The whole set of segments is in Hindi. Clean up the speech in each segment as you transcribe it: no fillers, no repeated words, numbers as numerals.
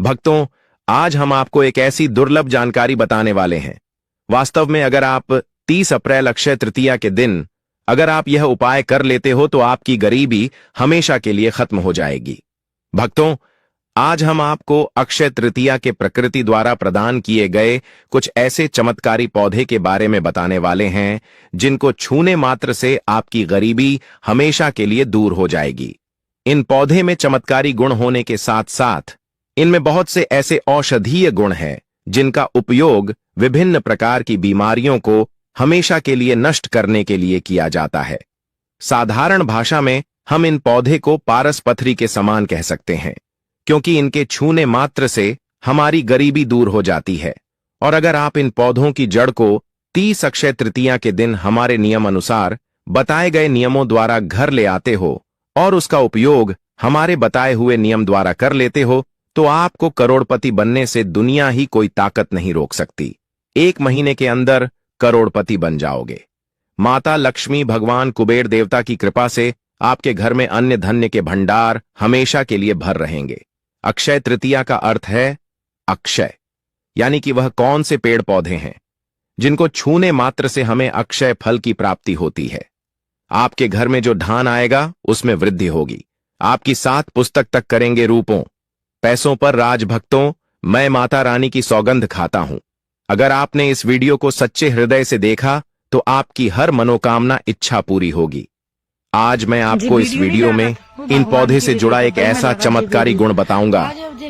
भक्तों, आज हम आपको एक ऐसी दुर्लभ जानकारी बताने वाले हैं। वास्तव में अगर आप 30 अप्रैल अक्षय तृतीया के दिन अगर आप यह उपाय कर लेते हो तो आपकी गरीबी हमेशा के लिए खत्म हो जाएगी। भक्तों, आज हम आपको अक्षय तृतीया के प्रकृति द्वारा प्रदान किए गए कुछ ऐसे चमत्कारी पौधे के बारे में बताने वाले हैं जिनको छूने मात्र से आपकी गरीबी हमेशा के लिए दूर हो जाएगी। इन पौधे में चमत्कारी गुण होने के साथ साथ इनमें बहुत से ऐसे औषधीय गुण हैं जिनका उपयोग विभिन्न प्रकार की बीमारियों को हमेशा के लिए नष्ट करने के लिए किया जाता है। साधारण भाषा में हम इन पौधे को पारस पथरी के समान कह सकते हैं, क्योंकि इनके छूने मात्र से हमारी गरीबी दूर हो जाती है। और अगर आप इन पौधों की जड़ को 30 अक्षय तृतीया के दिन हमारे नियम अनुसार बताए गए नियमों द्वारा घर ले आते हो और उसका उपयोग हमारे बताए हुए नियम द्वारा कर लेते हो तो आपको करोड़पति बनने से दुनिया ही कोई ताकत नहीं रोक सकती। 1 महीने के अंदर करोड़पति बन जाओगे। माता लक्ष्मी, भगवान कुबेर देवता की कृपा से आपके घर में अन्य धन्य के भंडार हमेशा के लिए भर रहेंगे। अक्षय तृतीया का अर्थ है अक्षय, यानी कि वह कौन से पेड़ पौधे हैं जिनको छूने मात्र से हमें अक्षय फल की प्राप्ति होती है। आपके घर में जो धान आएगा उसमें वृद्धि होगी। आपकी 7 पुस्तक तक करेंगे रूपों। पैसों पर राज। भक्तों, मैं माता रानी की सौगंध खाता हूं। अगर आपने इस वीडियो को सच्चे हृदय से देखा तो आपकी हर मनोकामना इच्छा पूरी होगी। आज मैं आपको इस वीडियो में इन पौधे से जुड़ा एक ऐसा चमत्कारी गुण बताऊंगा।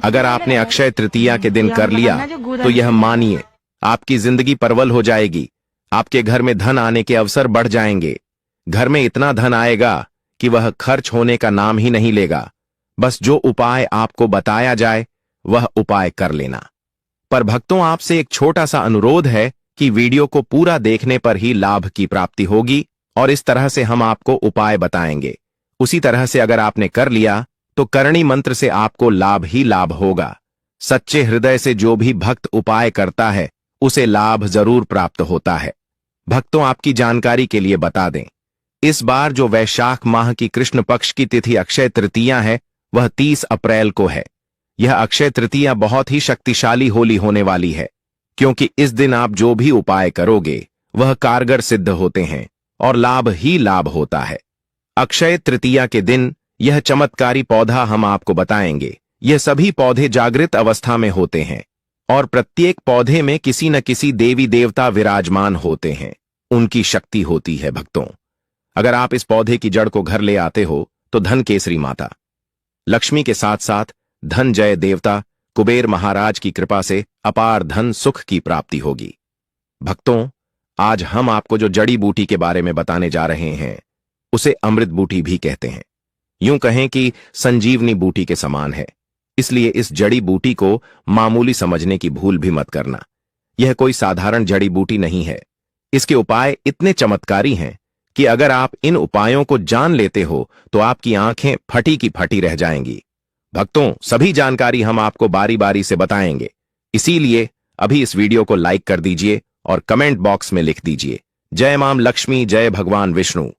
अगर आपने अक्षय तृतीया के दिन कर लिया तो यह मानिए आपकी जिंदगी परवल हो जाएगी। आपके घर में धन आने के अवसर बढ़ जाएंगे। घर में इतना धन आएगा कि वह खर्च होने का नाम ही नहीं लेगा। बस जो उपाय आपको बताया जाए वह उपाय कर लेना। पर भक्तों, आपसे एक छोटा सा अनुरोध है कि वीडियो को पूरा देखने पर ही लाभ की प्राप्ति होगी और इस तरह से हम आपको उपाय बताएंगे। उसी तरह से अगर आपने कर लिया तो करणी मंत्र से आपको लाभ ही लाभ होगा। सच्चे हृदय से जो भी भक्त उपाय करता है उसे लाभ जरूर प्राप्त होता है। भक्तों, आपकी जानकारी के लिए बता दें, इस बार जो वैशाख माह की कृष्ण पक्ष की तिथि अक्षय तृतीया है वह 30 अप्रैल को है। यह अक्षय तृतीया बहुत ही शक्तिशाली होली होने वाली है, क्योंकि इस दिन आप जो भी उपाय करोगे वह कारगर सिद्ध होते हैं और लाभ ही लाभ होता है। अक्षय तृतीया के दिन यह चमत्कारी पौधा हम आपको बताएंगे। यह सभी पौधे जागृत अवस्था में होते हैं और प्रत्येक पौधे में किसी न किसी देवी देवता विराजमान होते हैं। उनकी शक्ति होती है। भक्तों, अगर आप इस पौधे की जड़ को घर ले आते हो तो धन केसरी माता लक्ष्मी के साथ साथ धन जय देवता कुबेर महाराज की कृपा से अपार धन सुख की प्राप्ति होगी। भक्तों, आज हम आपको जो जड़ी बूटी के बारे में बताने जा रहे हैं उसे अमृत बूटी भी कहते हैं। यूं कहें कि संजीवनी बूटी के समान है। इसलिए इस जड़ी बूटी को मामूली समझने की भूल भी मत करना। यह कोई साधारण जड़ी बूटी नहीं है। इसके उपाय इतने चमत्कारी हैं कि अगर आप इन उपायों को जान लेते हो तो आपकी आंखें फटी की फटी रह जाएंगी। भक्तों, सभी जानकारी हम आपको बारी बारी से बताएंगे। इसीलिए अभी इस वीडियो को लाइक कर दीजिए और कमेंट बॉक्स में लिख दीजिए जय मां लक्ष्मी, जय भगवान विष्णु,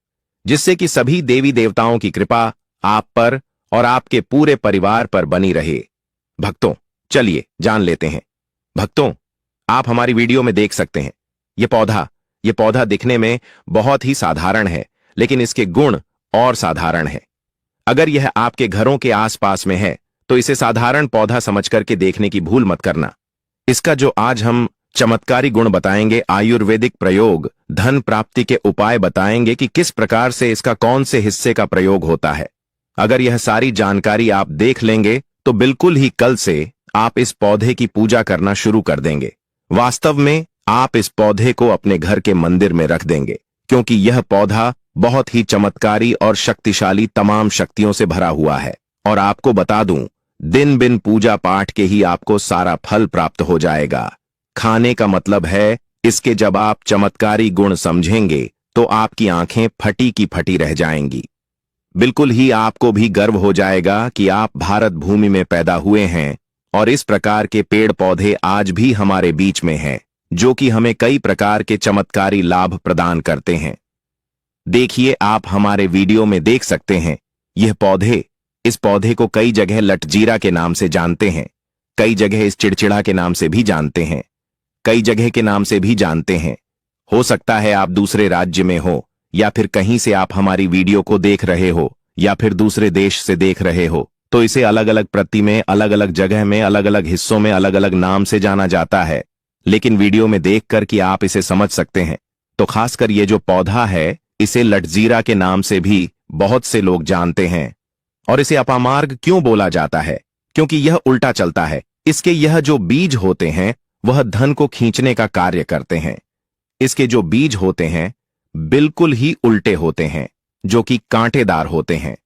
जिससे कि सभी देवी देवताओं की कृपा आप पर और आपके पूरे परिवार पर बनी रहे। भक्तों, चलिए जान लेते हैं। भक्तों, आप हमारी वीडियो में देख सकते हैं यह पौधा दिखने में बहुत ही साधारण है, लेकिन इसके गुण और साधारण है। अगर यह आपके घरों के आसपास में है तो इसे साधारण पौधा समझ करके देखने की भूल मत करना। इसका जो आज हम चमत्कारी गुण बताएंगे, आयुर्वेदिक प्रयोग, धन प्राप्ति के उपाय बताएंगे कि किस प्रकार से इसका कौन से हिस्से का प्रयोग होता है। अगर यह सारी जानकारी आप देख लेंगे तो बिल्कुल ही कल से आप इस पौधे की पूजा करना शुरू कर देंगे। वास्तव में आप इस पौधे को अपने घर के मंदिर में रख देंगे, क्योंकि यह पौधा बहुत ही चमत्कारी और शक्तिशाली तमाम शक्तियों से भरा हुआ है। और आपको बता दूं, दिन बिन पूजा पाठ के ही आपको सारा फल प्राप्त हो जाएगा। खाने का मतलब है इसके जब आप चमत्कारी गुण समझेंगे तो आपकी आंखें फटी की फटी रह जाएंगी। बिल्कुल ही आपको भी गर्व हो जाएगा कि आप भारत भूमि में पैदा हुए हैं और इस प्रकार के पेड़ पौधे आज भी हमारे बीच में हैं, जो कि हमें कई प्रकार के चमत्कारी लाभ प्रदान करते हैं। देखिए, आप हमारे वीडियो में देख सकते हैं इस पौधे को कई जगह लटजीरा के नाम से जानते हैं। कई जगह इस चिड़चिड़ा के नाम से भी जानते हैं, कई जगह के नाम से भी जानते हैं। हो सकता है आप दूसरे राज्य में हो, या फिर कहीं से आप हमारी वीडियो को देख रहे हो, या फिर दूसरे देश से देख रहे हो, तो इसे अलग अलग प्रति में, अलग अलग जगह में, अलग अलग हिस्सों में अलग अलग नाम से जाना जाता है। लेकिन वीडियो में देखकर कि आप इसे समझ सकते हैं, तो खासकर ये जो पौधा है, इसे लटजीरा के नाम से भी बहुत से लोग जानते हैं। और इसे अपामार्ग क्यों बोला जाता है? क्योंकि यह उल्टा चलता है। इसके यह जो बीज होते हैं वह धन को खींचने का कार्य करते हैं। इसके जो बीज होते हैं बिल्कुल ही उल्टे होते हैं, जो कि कांटेदार होते हैं।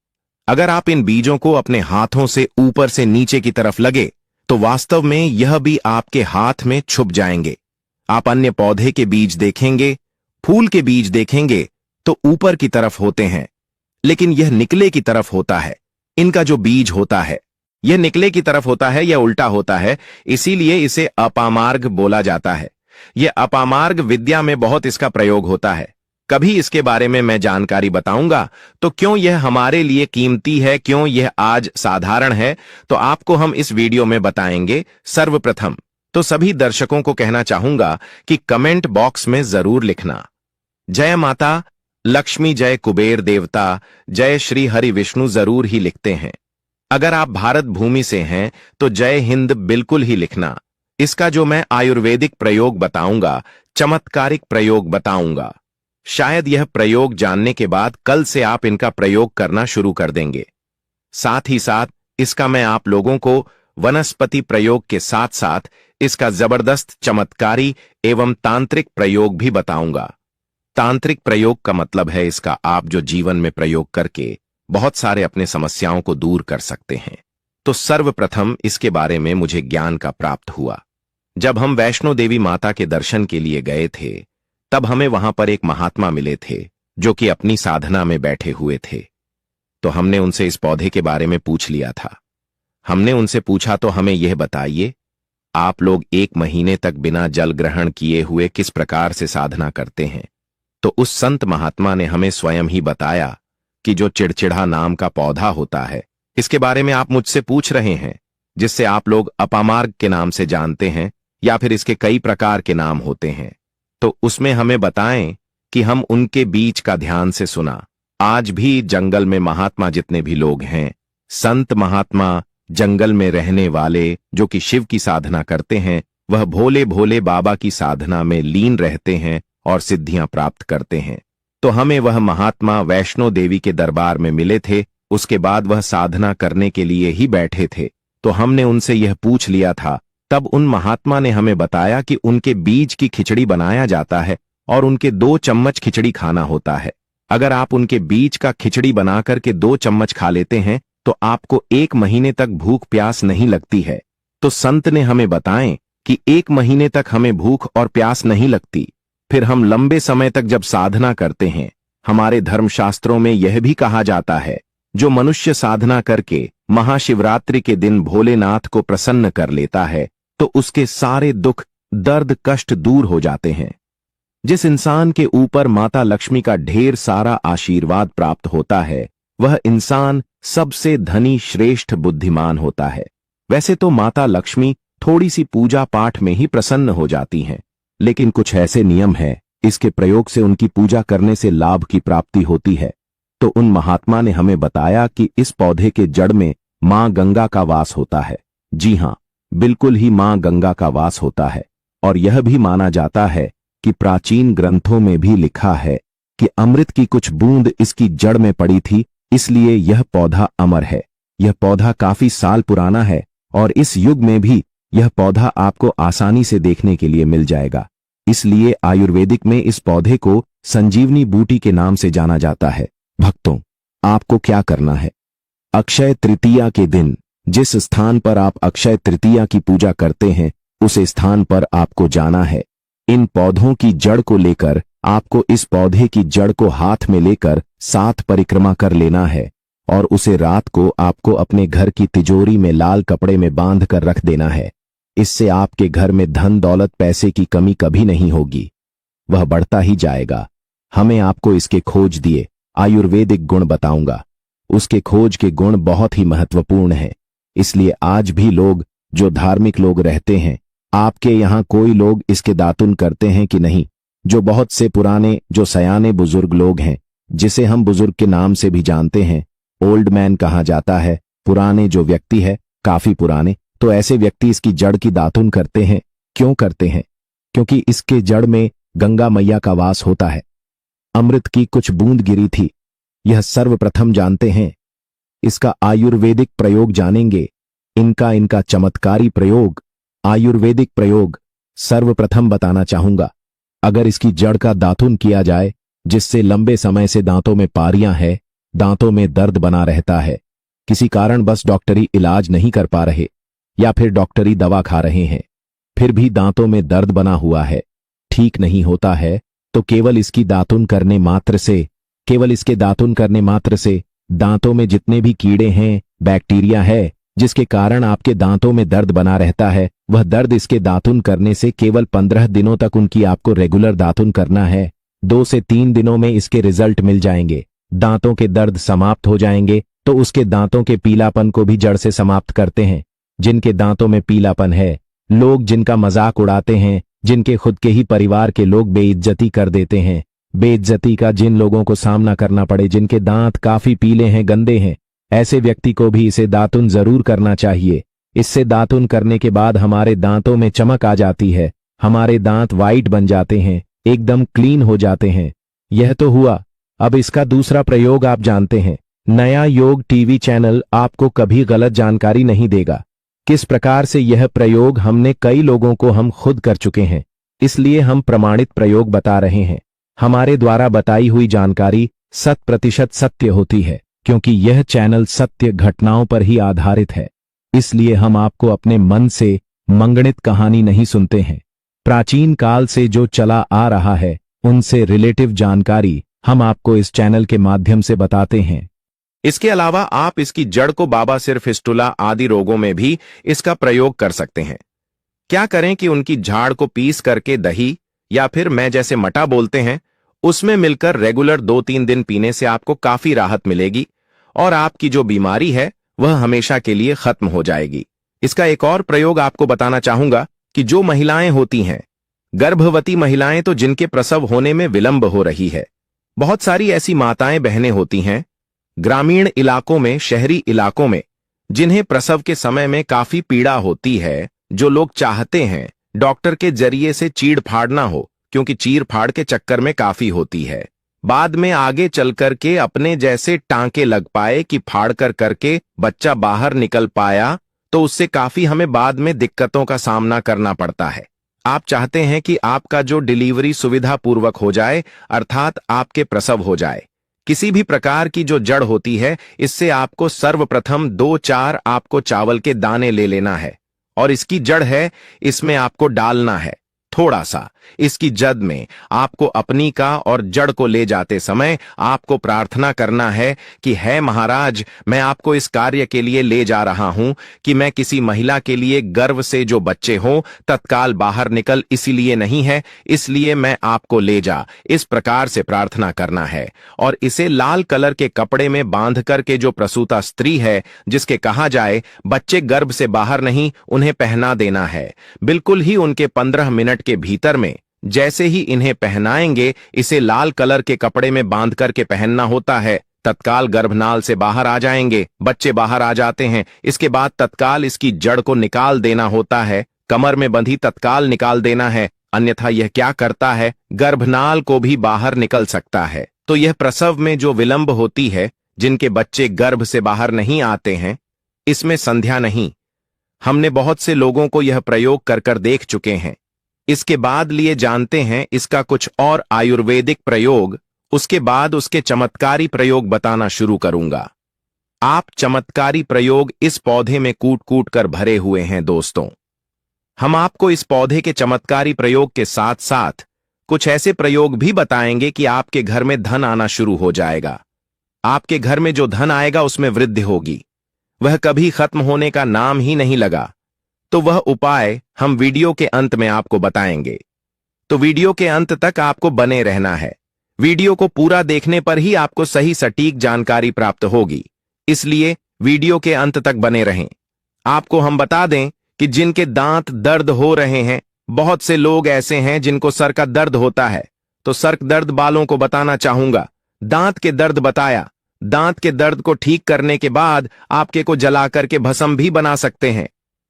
अगर आप इन बीजों को अपने हाथों से ऊपर से नीचे की तरफ लगे तो वास्तव में यह भी आपके हाथ में छुप जाएंगे। आप अन्य पौधे के बीज देखेंगे, फूल के बीज देखेंगे तो ऊपर की तरफ होते हैं, लेकिन यह निकले की तरफ होता है। इनका जो बीज होता है यह निकले की तरफ होता है, यह उल्टा होता है, इसीलिए इसे अपामार्ग बोला जाता है। यह अपामार्ग विद्या में बहुत इसका प्रयोग होता है। कभी इसके बारे में मैं जानकारी बताऊंगा। तो क्यों यह हमारे लिए कीमती है, क्यों यह आज साधारण है, तो आपको हम इस वीडियो में बताएंगे। सर्वप्रथम तो सभी दर्शकों को कहना चाहूंगा कि कमेंट बॉक्स में जरूर लिखना, जय माता लक्ष्मी, जय कुबेर देवता, जय श्री हरि विष्णु जरूर ही लिखते हैं। अगर आप भारत भूमि से हैं तो जय हिंद बिल्कुल ही लिखना। इसका जो मैं आयुर्वेदिक प्रयोग बताऊंगा, चमत्कारिक प्रयोग बताऊंगा, शायद यह प्रयोग जानने के बाद कल से आप इनका प्रयोग करना शुरू कर देंगे। साथ ही साथ इसका मैं आप लोगों को वनस्पति प्रयोग के साथ साथ इसका जबरदस्त चमत्कारी एवं तांत्रिक प्रयोग भी बताऊंगा। तांत्रिक प्रयोग का मतलब है इसका आप जो जीवन में प्रयोग करके बहुत सारे अपने समस्याओं को दूर कर सकते हैं। तो सर्वप्रथम इसके बारे में मुझे ज्ञान का प्राप्त हुआ जब हम वैष्णो देवी माता के दर्शन के लिए गए थे। तब हमें वहां पर एक महात्मा मिले थे जो कि अपनी साधना में बैठे हुए थे। तो हमने उनसे इस पौधे के बारे में पूछ लिया था। हमने उनसे पूछा तो हमें यह बताइए, आप लोग 1 महीने तक बिना जल ग्रहण किए हुए किस प्रकार से साधना करते हैं? तो उस संत महात्मा ने हमें स्वयं ही बताया कि जो चिड़चिड़ा नाम का पौधा होता है, इसके बारे में आप मुझसे पूछ रहे हैं, जिससे आप लोग अपामार्ग के नाम से जानते हैं, या फिर इसके कई प्रकार के नाम होते हैं। तो उसमें हमें बताएं कि हम उनके बीच का ध्यान से सुना। आज भी जंगल में महात्मा जितने भी लोग हैं, संत महात्मा, जंगल में रहने वाले जो कि शिव की साधना करते हैं, वह भोले भोले बाबा की साधना में लीन रहते हैं और सिद्धियां प्राप्त करते हैं। तो हमें वह महात्मा वैष्णो देवी के दरबार में मिले थे। उसके बाद वह साधना करने के लिए ही बैठे थे। तो हमने उनसे यह पूछ लिया था। तब उन महात्मा ने हमें बताया कि उनके बीज की खिचड़ी बनाया जाता है और उनके 2 चम्मच खिचड़ी खाना होता है। अगर आप उनके बीज का खिचड़ी बना करके 2 चम्मच खा लेते हैं तो आपको 1 महीने तक भूख प्यास नहीं लगती है। तो संत ने हमें बताएं कि 1 महीने तक हमें भूख और प्यास नहीं लगती। फिर हम लंबे समय तक जब साधना करते हैं, हमारे धर्मशास्त्रों में यह भी कहा जाता है, जो मनुष्य साधना करके महाशिवरात्रि के दिन भोलेनाथ को प्रसन्न कर लेता है तो उसके सारे दुख, दर्द, कष्ट दूर हो जाते हैं। जिस इंसान के ऊपर माता लक्ष्मी का ढेर सारा आशीर्वाद प्राप्त होता है, वह इंसान सबसे धनी, श्रेष्ठ, बुद्धिमान होता है। वैसे तो माता लक्ष्मी थोड़ी सी पूजा पाठ में ही प्रसन्न हो जाती हैं, लेकिन कुछ ऐसे नियम हैं, इसके प्रयोग से उनकी पूजा करने से लाभ की प्राप्ति होती है। तो उन महात्मा ने हमें बताया कि इस पौधे के जड़ में मां गंगा का वास होता है। जी हां, बिल्कुल ही मां गंगा का वास होता है। और यह भी माना जाता है कि प्राचीन ग्रंथों में भी लिखा है कि अमृत की कुछ बूंद इसकी जड़ में पड़ी थी, इसलिए यह पौधा अमर है। यह पौधा काफी साल पुराना है और इस युग में भी यह पौधा आपको आसानी से देखने के लिए मिल जाएगा। इसलिए आयुर्वेदिक में इस पौधे को संजीवनी बूटी के नाम से जाना जाता है। भक्तों, आपको क्या करना है? अक्षय तृतीया के दिन जिस स्थान पर आप अक्षय तृतीया की पूजा करते हैं, उस स्थान पर आपको जाना है। इन पौधों की जड़ को लेकर आपको इस पौधे की जड़ को हाथ में लेकर 7 परिक्रमा कर लेना है और उसे रात को आपको अपने घर की तिजोरी में लाल कपड़े में बांध कर रख देना है। इससे आपके घर में धन दौलत, पैसे की कमी कभी नहीं होगी, वह बढ़ता ही जाएगा। हमें आपको इसके खोज दिए आयुर्वेदिक गुण बताऊंगा। उसके खोज के गुण बहुत ही महत्वपूर्ण हैं, इसलिए आज भी लोग जो धार्मिक लोग रहते हैं, आपके यहाँ कोई लोग इसके दातुन करते हैं कि नहीं? जो बहुत से पुराने, जो सयाने बुजुर्ग लोग हैं, जिसे हम बुजुर्ग के नाम से भी जानते हैं, ओल्ड मैन कहा जाता है, पुराने जो व्यक्ति है, काफी पुराने, तो ऐसे व्यक्ति इसकी जड़ की दातुन करते हैं। क्यों करते हैं? क्योंकि इसके जड़ में गंगा मैया का वास होता है। अमृत की कुछ बूंद गिरी थी, यह सर्वप्रथम जानते हैं। इसका आयुर्वेदिक प्रयोग जानेंगे। इनका चमत्कारी प्रयोग, आयुर्वेदिक प्रयोग सर्वप्रथम बताना चाहूंगा। अगर इसकी जड़ का दातुन किया जाए, जिससे लंबे समय से दांतों में पारियां है, दांतों में दर्द बना रहता है, किसी कारण बस डॉक्टरी इलाज नहीं कर पा रहे या फिर डॉक्टरी दवा खा रहे हैं, फिर भी दांतों में दर्द बना हुआ है, ठीक नहीं होता है, तो केवल इसकी दातुन करने मात्र से, केवल इसके दातुन करने मात्र से दांतों में जितने भी कीड़े हैं, बैक्टीरिया है, जिसके कारण आपके दांतों में दर्द बना रहता है, वह दर्द इसके दातुन करने से केवल 15 दिनों तक उनकी आपको रेगुलर दातुन करना है। 2 से 3 दिनों में इसके रिजल्ट मिल जाएंगे, दांतों के दर्द समाप्त हो जाएंगे। तो उसके दांतों के पीलापन को भी जड़ से समाप्त करते हैं। जिनके दांतों में पीलापन है, लोग जिनका मजाक उड़ाते हैं, जिनके खुद के ही परिवार के लोग बेइज्जती कर देते हैं, बेइज्जती का जिन लोगों को सामना करना पड़े, जिनके दांत काफी पीले हैं, गंदे हैं, ऐसे व्यक्ति को भी इसे दातुन जरूर करना चाहिए। इससे दातुन करने के बाद हमारे दांतों में चमक आ जाती है, हमारे दांत वाइट बन जाते हैं, एकदम क्लीन हो जाते हैं। यह तो हुआ। अब इसका दूसरा प्रयोग आप जानते हैं। नया योग टीवी चैनल आपको कभी गलत जानकारी नहीं देगा। किस प्रकार से यह प्रयोग हमने कई लोगों को हम खुद कर चुके हैं, इसलिए हम प्रमाणित प्रयोग बता रहे हैं। हमारे द्वारा बताई हुई जानकारी 100% सत्य होती है, क्योंकि यह चैनल सत्य घटनाओं पर ही आधारित है। इसलिए हम आपको अपने मन से मंगणित कहानी नहीं सुनते हैं। प्राचीन काल से जो चला आ रहा है, उनसे रिलेटिव जानकारी हम आपको इस चैनल के माध्यम से बताते हैं। इसके अलावा आप इसकी जड़ को बाबा सिर फिस्टुला आदि रोगों में भी इसका प्रयोग कर सकते हैं। क्या करें कि उनकी झाड़ को पीस करके दही या फिर मैं जैसे मटा बोलते हैं, उसमें मिलकर रेगुलर 2-3 दिन पीने से आपको काफी राहत मिलेगी और आपकी जो बीमारी है वह हमेशा के लिए खत्म हो जाएगी। इसका एक और प्रयोग आपको बताना चाहूंगा कि जो महिलाएं होती हैं, गर्भवती महिलाएं, तो जिनके प्रसव होने में विलंब हो रही है, बहुत सारी ऐसी माताएं बहनें होती हैं ग्रामीण इलाकों में, शहरी इलाकों में, जिन्हें प्रसव के समय में काफी पीड़ा होती है, जो लोग चाहते हैं डॉक्टर के जरिए से चीड़ फाड़ ना हो, क्योंकि चीर फाड़ के चक्कर में काफी होती है, बाद में आगे चल कर के अपने जैसे टांके लग पाए कि फाड़ कर करके बच्चा बाहर निकल पाया, तो उससे काफी हमें बाद में दिक्कतों का सामना करना पड़ता है। आप चाहते हैं कि आपका जो डिलीवरी सुविधा पूर्वक हो जाए, अर्थात आपके प्रसव हो जाए। किसी भी प्रकार की जो जड़ होती है, इससे आपको सर्वप्रथम 2-4 आपको चावल के दाने ले लेना है और इसकी जड़ है, इसमें आपको डालना है थोड़ा सा। इसकी जड़ में आपको अपनी का और जड़ को ले जाते समय आपको प्रार्थना करना है कि है महाराज, मैं आपको इस कार्य के लिए ले जा रहा हूं कि मैं किसी महिला के लिए गर्भ से जो बच्चे हों तत्काल बाहर निकल, इसीलिए नहीं है, इसलिए मैं आपको ले जा, इस प्रकार से प्रार्थना करना है। और इसे लाल कलर के कपड़े में बांध करके जो प्रसूता स्त्री है, जिसके कहा जाए बच्चे गर्भ से बाहर नहीं, उन्हें पहना देना है। बिल्कुल ही उनके 15 मिनट के भीतर में जैसे ही इन्हें पहनाएंगे, इसे लाल कलर के कपड़े में बांध करके पहनना होता है, तत्काल गर्भनाल से बाहर आ जाएंगे, बच्चे बाहर आ जाते हैं। इसके बाद तत्काल इसकी जड़ को निकाल देना होता है, कमर में बंधी तत्काल निकाल देना है, अन्यथा यह क्या करता है, गर्भनाल को भी बाहर निकल सकता है। तो यह प्रसव में जो विलंब होती है, जिनके बच्चे गर्भ से बाहर नहीं आते हैं, इसमें संध्या नहीं। हमने बहुत से लोगों को यह प्रयोग कर कर देख चुके हैं। इसके बाद लिए जानते हैं इसका कुछ और आयुर्वेदिक प्रयोग, उसके बाद उसके चमत्कारी प्रयोग बताना शुरू करूंगा। आप चमत्कारी प्रयोग इस पौधे में कूट कूट कर भरे हुए हैं दोस्तों। हम आपको इस पौधे के चमत्कारी प्रयोग के साथ साथ कुछ ऐसे प्रयोग भी बताएंगे कि आपके घर में धन आना शुरू हो जाएगा। आपके घर में जो धन आएगा उसमें वृद्धि होगी, वह कभी खत्म होने का नाम ही नहीं लगा। तो वह उपाय हम वीडियो के अंत में आपको बताएंगे, तो वीडियो के अंत तक आपको बने रहना है। वीडियो को पूरा देखने पर ही आपको सही सटीक जानकारी प्राप्त होगी, इसलिए वीडियो के अंत तक बने रहें। आपको हम बता दें कि जिनके दांत दर्द हो रहे हैं। बहुत से लोग ऐसे हैं जिनको सर का दर्द होता है, तो सर दर्द वालों को बताना चाहूंगा। दांत के दर्द बताया। दांत के दर्द को ठीक करने के बाद आपके को जला करके भस्म भी बना सकते हैं,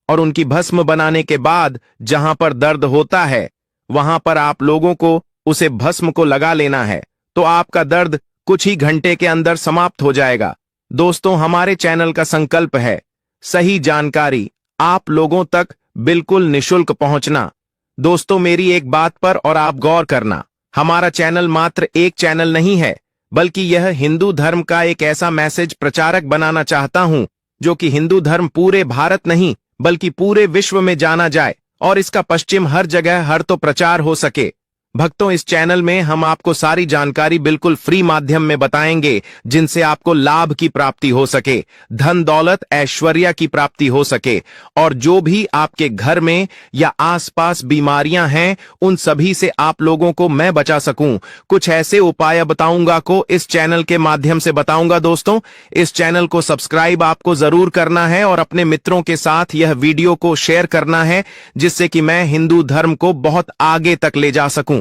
और उनकी भस्म बनाने के बाद जहां पर दर्द होता है वहां पर आप लोगों को उसे भस्म को लगा लेना है, तो आपका दर्द कुछ ही घंटे के अंदर समाप्त हो जाएगा। दोस्तों, हमारे चैनल का संकल्प है सही जानकारी आप लोगों तक बिल्कुल निशुल्क पहुंचना। दोस्तों, मेरी एक बात पर और आप गौर करना, हमारा चैनल मात्र एक चैनल नहीं है, बल्कि यह हिंदू धर्म का एक ऐसा मैसेज प्रचारक बनाना चाहता हूं जो कि हिंदू धर्म पूरे भारत नहीं बल्कि पूरे विश्व में जाना जाए और इसका पश्चिम हर जगह हर तो प्रचार हो सके। भक्तों, इस चैनल में हम आपको सारी जानकारी बिल्कुल फ्री माध्यम में बताएंगे, जिनसे आपको लाभ की प्राप्ति हो सके, धन दौलत ऐश्वर्य की प्राप्ति हो सके, और जो भी आपके घर में या आसपास बीमारियां हैं उन सभी से आप लोगों को मैं बचा सकूं। कुछ ऐसे उपाय बताऊंगा को इस चैनल के माध्यम से बताऊंगा। दोस्तों, इस चैनल को सब्सक्राइब आपको जरूर करना है और अपने मित्रों के साथ यह वीडियो को शेयर करना है, जिससे कि मैं हिंदू धर्म को बहुत आगे तक ले जा सकूं।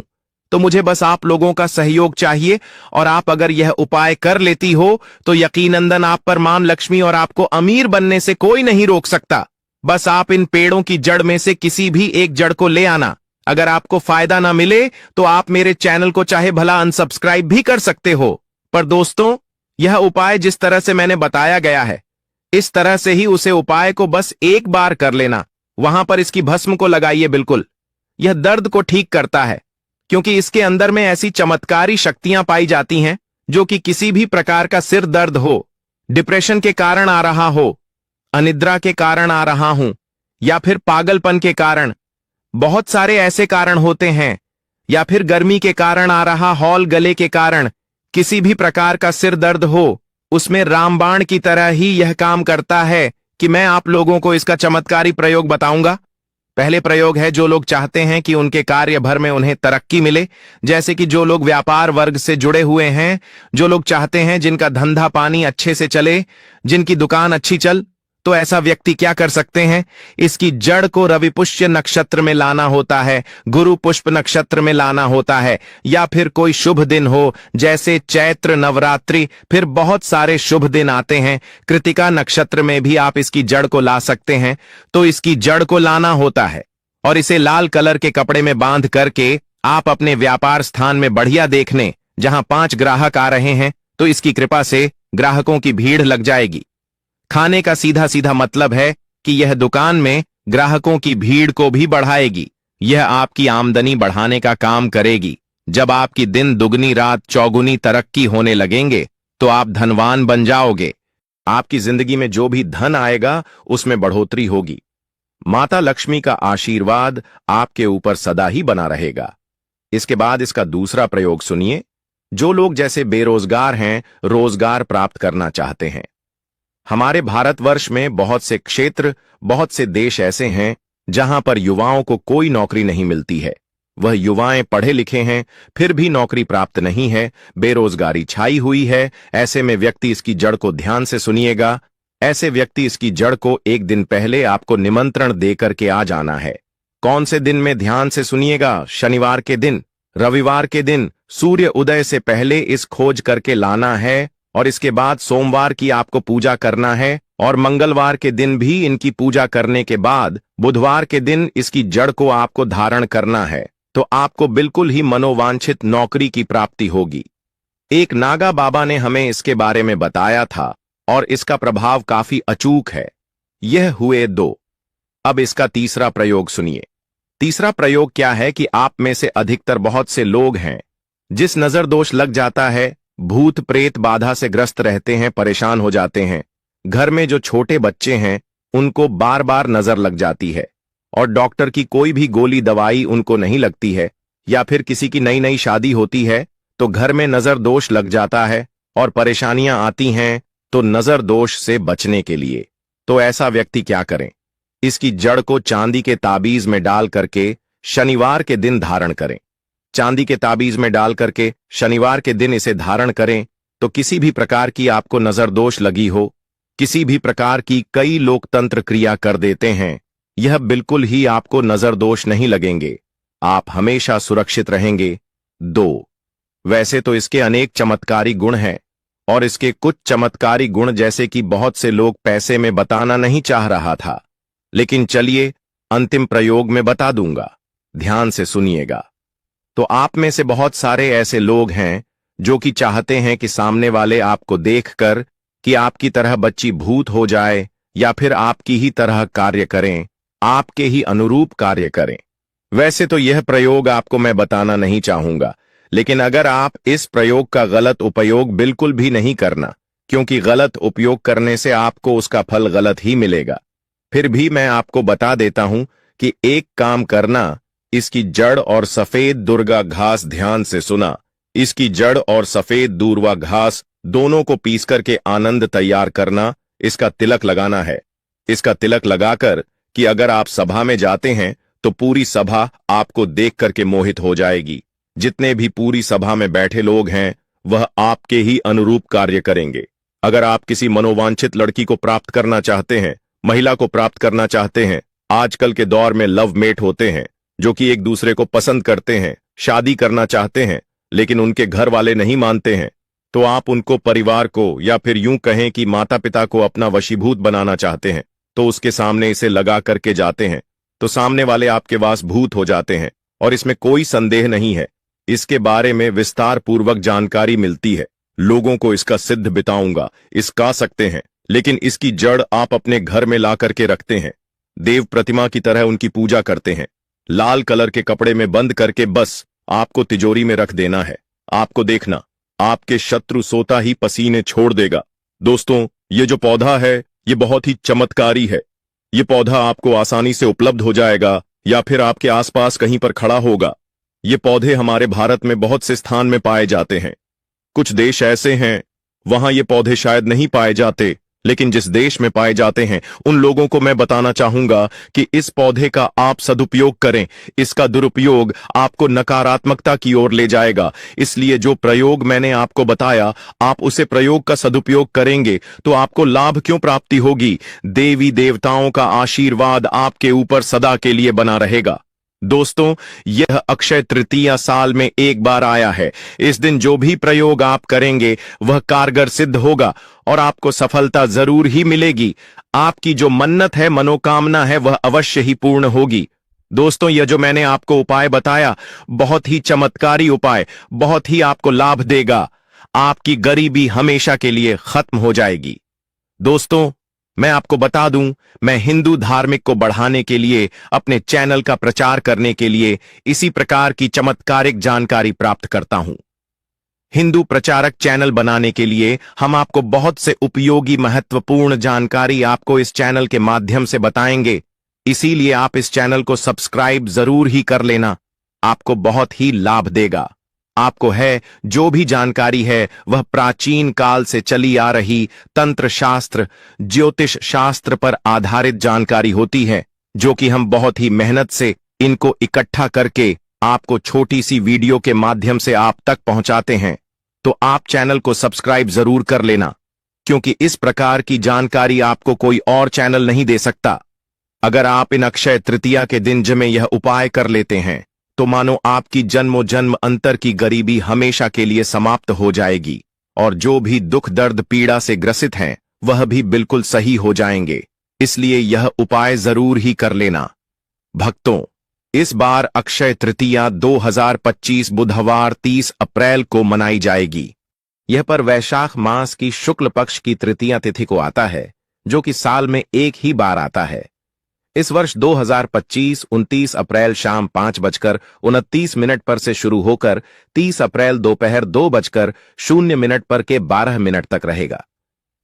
तो मुझे बस आप लोगों का सहयोग चाहिए, और आप अगर यह उपाय कर लेती हो तो यकीनंदन आप पर मां लक्ष्मी और आपको अमीर बनने से कोई नहीं रोक सकता। बस आप इन पेड़ों की जड़ में से किसी भी एक जड़ को ले आना। अगर आपको फायदा ना मिले तो आप मेरे चैनल को चाहे भला अनसब्सक्राइब भी कर सकते हो, पर दोस्तों, यह उपाय जिस तरह से मैंने बताया गया है इस तरह से ही उसे उपाय को बस एक बार कर लेना। वहां पर इसकी भस्म को लगाइए। बिल्कुल यह दर्द को ठीक करता है, क्योंकि इसके अंदर में ऐसी चमत्कारी शक्तियां पाई जाती हैं जो कि किसी भी प्रकार का सिर दर्द हो, डिप्रेशन के कारण आ रहा हो, अनिद्रा के कारण आ रहा हूं, या फिर पागलपन के कारण, बहुत सारे ऐसे कारण होते हैं, या फिर गर्मी के कारण आ रहा हॉल गले के कारण, किसी भी प्रकार का सिर दर्द हो, उसमें रामबाण की तरह ही यह काम करता है कि मैं आप लोगों को इसका चमत्कारी प्रयोग बताऊंगा। पहले प्रयोग है, जो लोग चाहते हैं कि उनके कार्य भर में उन्हें तरक्की मिले, जैसे कि जो लोग व्यापार वर्ग से जुड़े हुए हैं, जो लोग चाहते हैं जिनका धंधा पानी अच्छे से चले, जिनकी दुकान अच्छी चल, तो ऐसा व्यक्ति क्या कर सकते हैं, इसकी जड़ को रवि पुष्य नक्षत्र में लाना होता है, गुरु पुष्प नक्षत्र में लाना होता है, या फिर कोई शुभ दिन हो जैसे चैत्र नवरात्रि, फिर बहुत सारे शुभ दिन आते हैं, कृतिका नक्षत्र में भी आप इसकी जड़ को ला सकते हैं। तो इसकी जड़ को लाना होता है और इसे लाल कलर के कपड़े में बांध करके आप अपने व्यापार स्थान में बढ़िया देखने, जहां 5 ग्राहक आ रहे हैं तो इसकी कृपा से ग्राहकों की भीड़ लग जाएगी। खाने का सीधा सीधा मतलब है कि यह दुकान में ग्राहकों की भीड़ को भी बढ़ाएगी। यह आपकी आमदनी बढ़ाने का काम करेगी। जब आपकी दिन दुगनी रात चौगुनी तरक्की होने लगेंगे तो आप धनवान बन जाओगे। आपकी जिंदगी में जो भी धन आएगा उसमें बढ़ोतरी होगी। माता लक्ष्मी का आशीर्वाद आपके ऊपर सदा ही बना रहेगा। इसके बाद इसका दूसरा प्रयोग सुनिए। जो लोग जैसे बेरोजगार हैं, रोजगार प्राप्त करना चाहते हैं। हमारे भारतवर्ष में बहुत से क्षेत्र, बहुत से देश ऐसे हैं जहां पर युवाओं को कोई नौकरी नहीं मिलती है। वह युवाएं पढ़े लिखे हैं फिर भी नौकरी प्राप्त नहीं है, बेरोजगारी छाई हुई है। ऐसे में व्यक्ति इसकी जड़ को ध्यान से सुनिएगा। ऐसे व्यक्ति इसकी जड़ को एक दिन पहले आपको निमंत्रण देकर के आ जाना है। कौन से दिन में ध्यान से सुनिएगा? शनिवार के दिन, रविवार के दिन सूर्य उदय से पहले इस खोज करके लाना है, और इसके बाद सोमवार की आपको पूजा करना है, और मंगलवार के दिन भी इनकी पूजा करने के बाद बुधवार के दिन इसकी जड़ को आपको धारण करना है। तो आपको बिल्कुल ही मनोवांछित नौकरी की प्राप्ति होगी। एक नागा बाबा ने हमें इसके बारे में बताया था और इसका प्रभाव काफी अचूक है। यह हुए 2। अब इसका तीसरा प्रयोग सुनिए। तीसरा प्रयोग क्या है कि आप में से अधिकतर बहुत से लोग हैं जिस नजर दोष लग जाता है, भूत प्रेत बाधा से ग्रस्त रहते हैं, परेशान हो जाते हैं। घर में जो छोटे बच्चे हैं उनको बार बार नजर लग जाती है और डॉक्टर की कोई भी गोली दवाई उनको नहीं लगती है, या फिर किसी की नई नई शादी होती है तो घर में नजर दोष लग जाता है और परेशानियां आती हैं। तो नजर दोष से बचने के लिए तो ऐसा व्यक्ति क्या करें? इसकी जड़ को चांदी के ताबीज में डाल करके शनिवार के दिन धारण करें। चांदी के ताबीज में डाल करके शनिवार के दिन इसे धारण करें तो किसी भी प्रकार की आपको नजर दोष लगी हो, किसी भी प्रकार की, कई लोग तंत्र क्रिया कर देते हैं, यह बिल्कुल ही आपको नजरदोष नहीं लगेंगे। आप हमेशा सुरक्षित रहेंगे। 2, वैसे तो इसके अनेक चमत्कारी गुण हैं और इसके कुछ चमत्कारी गुण जैसे कि बहुत से लोग पैसे में बताना नहीं चाह रहा था, लेकिन चलिए अंतिम प्रयोग में बता दूंगा, ध्यान से सुनिएगा। तो आप में से बहुत सारे ऐसे लोग हैं जो कि चाहते हैं कि सामने वाले आपको देखकर कि आपकी तरह बच्ची भूत हो जाए या फिर आपकी ही तरह कार्य करें, आपके ही अनुरूप कार्य करें। वैसे तो यह प्रयोग आपको मैं बताना नहीं चाहूंगा, लेकिन अगर आप इस प्रयोग का गलत उपयोग बिल्कुल भी नहीं करना, क्योंकि गलत उपयोग करने से आपको उसका फल गलत ही मिलेगा। फिर भी मैं आपको बता देता हूं कि एक काम करना, इसकी जड़ और सफेद दुर्गा घास ध्यान से सुना, इसकी जड़ और सफेद दूर्वा घास दोनों को पीस करके आनंद तैयार करना, इसका तिलक लगाना है। इसका तिलक लगाकर कि अगर आप सभा में जाते हैं तो पूरी सभा आपको देख करके मोहित हो जाएगी। जितने भी पूरी सभा में बैठे लोग हैं वह आपके ही अनुरूप कार्य करेंगे। अगर आप किसी मनोवांछित लड़की को प्राप्त करना चाहते हैं, महिला को प्राप्त करना चाहते हैं, आजकल के दौर में लव मेट होते हैं जो कि एक दूसरे को पसंद करते हैं, शादी करना चाहते हैं, लेकिन उनके घर वाले नहीं मानते हैं, तो आप उनको परिवार को या फिर यूं कहें कि माता पिता को अपना वशीभूत बनाना चाहते हैं, तो उसके सामने इसे लगा करके जाते हैं तो सामने वाले आपके वासभूत हो जाते हैं। और इसमें कोई संदेह नहीं है, इसके बारे में विस्तार पूर्वक जानकारी मिलती है। लोगों को इसका सिद्ध बताऊंगा, इसका सकते हैं, लेकिन इसकी जड़ आप अपने घर में ला करके रखते हैं, देव प्रतिमा की तरह उनकी पूजा करते हैं, लाल कलर के कपड़े में बंद करके बस आपको तिजोरी में रख देना है। आपको देखना, आपके शत्रु सोता ही पसीने छोड़ देगा। दोस्तों, ये जो पौधा है ये बहुत ही चमत्कारी है। ये पौधा आपको आसानी से उपलब्ध हो जाएगा या फिर आपके आसपास कहीं पर खड़ा होगा। ये पौधे हमारे भारत में बहुत से स्थान में पाए जाते हैं। कुछ देश ऐसे हैं वहां ये पौधे शायद नहीं पाए जाते, लेकिन जिस देश में पाए जाते हैं उन लोगों को मैं बताना चाहूंगा कि इस पौधे का आप सदुपयोग करें। इसका दुरुपयोग आपको नकारात्मकता की ओर ले जाएगा। इसलिए जो प्रयोग मैंने आपको बताया, आप उसे प्रयोग का सदुपयोग करेंगे तो आपको लाभ क्यों प्राप्ति होगी। देवी देवताओं का आशीर्वाद आपके ऊपर सदा के लिए बना रहेगा। दोस्तों, यह अक्षय तृतीया साल में एक बार आया है। इस दिन जो भी प्रयोग आप करेंगे वह कारगर सिद्ध होगा और आपको सफलता जरूर ही मिलेगी। आपकी जो मन्नत है, मनोकामना है, वह अवश्य ही पूर्ण होगी। दोस्तों, यह जो मैंने आपको उपाय बताया, बहुत ही चमत्कारी उपाय, बहुत ही आपको लाभ देगा। आपकी गरीबी हमेशा के लिए खत्म हो जाएगी। दोस्तों, मैं आपको बता दूं, मैं हिंदू धार्मिक को बढ़ाने के लिए, अपने चैनल का प्रचार करने के लिए इसी प्रकार की चमत्कारिक जानकारी प्राप्त करता हूं। हिंदू प्रचारक चैनल बनाने के लिए हम आपको बहुत से उपयोगी महत्वपूर्ण जानकारी आपको इस चैनल के माध्यम से बताएंगे। इसीलिए आप इस चैनल को सब्सक्राइब जरूर ही कर लेना, आपको बहुत ही लाभ देगा। आपको है जो भी जानकारी है वह प्राचीन काल से चली आ रही तंत्र शास्त्र, ज्योतिष शास्त्र पर आधारित जानकारी होती है, जो कि हम बहुत ही मेहनत से इनको इकट्ठा करके आपको छोटी सी वीडियो के माध्यम से आप तक पहुंचाते हैं। तो आप चैनल को सब्सक्राइब जरूर कर लेना, क्योंकि इस प्रकार की जानकारी आपको कोई और चैनल नहीं दे सकता। अगर आप इन अक्षय तृतीया के दिन में यह उपाय कर लेते हैं तो मानो आपकी जन्मों जन्म अंतर की गरीबी हमेशा के लिए समाप्त हो जाएगी और जो भी दुख दर्द पीड़ा से ग्रसित हैं वह भी बिल्कुल सही हो जाएंगे। इसलिए यह उपाय जरूर ही कर लेना। भक्तों, इस बार अक्षय तृतीया 2025 बुधवार 30 अप्रैल को मनाई जाएगी। यह पर वैशाख मास की शुक्ल पक्ष की तृतीया तिथि को आता है, जो कि साल में एक ही बार आता है। इस वर्ष 2025 29 अप्रैल शाम 5:29 पर से शुरू होकर 30 अप्रैल दोपहर 2:00 पर के 12 मिनट तक रहेगा।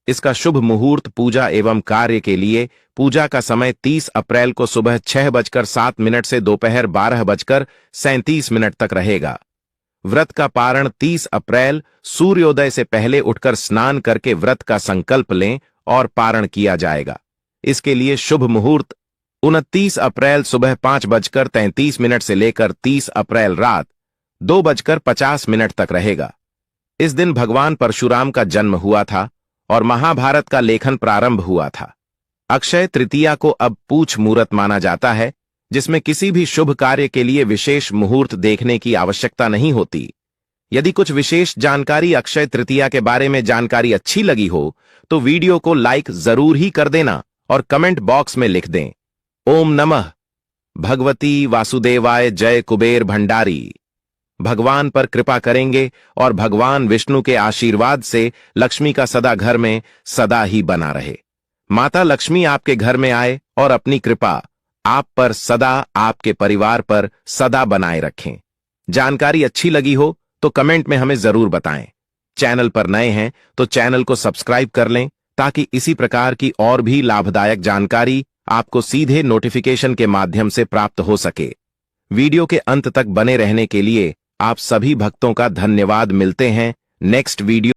इसका शुभ मुहूर्त पूजा एवं कार्य के लिए पूजा का समय 30 अप्रैल को सुबह 6:07 से दोपहर 12:37 तक रहेगा। व्रत का पारण 30 अप्रैल सूर्योदय से पहले उठकर स्नान करके व्रत का संकल्प लें और पारण किया जाएगा। इसके लिए शुभ मुहूर्त 29 अप्रैल सुबह 5:33 से लेकर 30 अप्रैल रात 2:50 तक रहेगा। इस दिन भगवान परशुराम का जन्म हुआ था और महाभारत का लेखन प्रारंभ हुआ था। अक्षय तृतीया को अब पूछ मुहूर्त माना जाता है, जिसमें किसी भी शुभ कार्य के लिए विशेष मुहूर्त देखने की आवश्यकता नहीं होती। यदि कुछ विशेष जानकारी अक्षय तृतीया के बारे में जानकारी अच्छी लगी हो तो वीडियो को लाइक जरूर ही कर देना और कमेंट बॉक्स में लिख दें, ओम नमः भगवती वासुदेवाय जय कुबेर भंडारी। भगवान पर कृपा करेंगे और भगवान विष्णु के आशीर्वाद से लक्ष्मी का सदा घर में सदा ही बना रहे। माता लक्ष्मी आपके घर में आए और अपनी कृपा आप पर सदा, आपके परिवार पर सदा बनाए रखें। जानकारी अच्छी लगी हो तो कमेंट में हमें जरूर बताएं। चैनल पर नए हैं तो चैनल को सब्सक्राइब कर लें ताकि इसी प्रकार की और भी लाभदायक जानकारी आपको सीधे नोटिफिकेशन के माध्यम से प्राप्त हो सके। वीडियो के अंत तक बने रहने के लिए आप सभी भक्तों का धन्यवाद। मिलते हैं नेक्स्ट वीडियो।